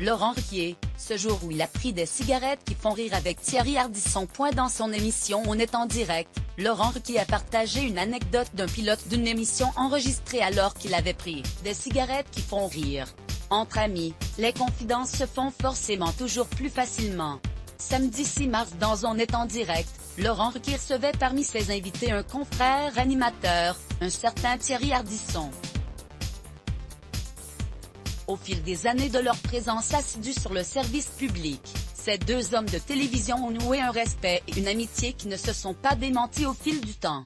Laurent Ruquier, ce jour où il a pris des cigarettes qui font rire avec Thierry Ardisson. Dans son émission On est en direct, Laurent Ruquier a partagé une anecdote d'un pilote d'une émission enregistrée alors qu'il avait pris des cigarettes qui font rire. Entre amis, les confidences se font forcément toujours plus facilement. Samedi 6 mars dans On est en direct, Laurent Ruquier recevait parmi ses invités un confrère animateur, un certain Thierry Ardisson. Au fil des années de leur présence assidue sur le service public, ces deux hommes de télévision ont noué un respect et une amitié qui ne se sont pas démentis au fil du temps.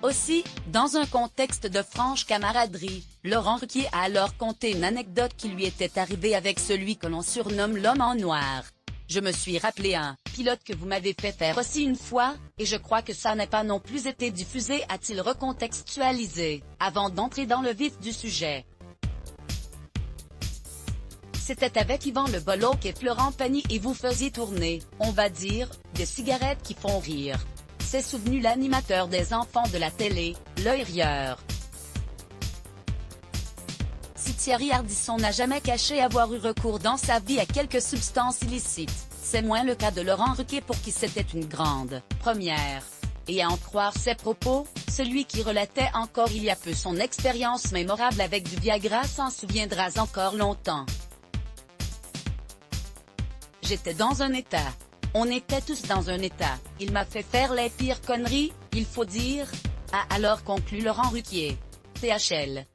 Aussi, dans un contexte de franche camaraderie, Laurent Ruquier a alors conté une anecdote qui lui était arrivée avec celui que l'on surnomme l'homme en noir. Je me suis rappelé un pilote que vous m'avez fait faire aussi une fois, et je crois que ça n'a pas non plus été diffusé, a-t-il recontextualisé, avant d'entrer dans le vif du sujet. C'était avec Yvan Le Bolloc et Florent Pagny et vous faisiez tourner, on va dire, des cigarettes qui font rire. S'est souvenu l'animateur des enfants de la télé, l'œil rieur. Si Thierry Ardisson n'a jamais caché avoir eu recours dans sa vie à quelques substances illicites, c'est moins le cas de Laurent Ruquier pour qui c'était une grande première. Et à en croire ses propos, celui qui relatait encore il y a peu son expérience mémorable avec du Viagra s'en souviendra encore longtemps. J'étais dans un état. On était tous dans un état. Il m'a fait faire les pires conneries, il faut dire. A alors conclut Laurent Ruquier. THL.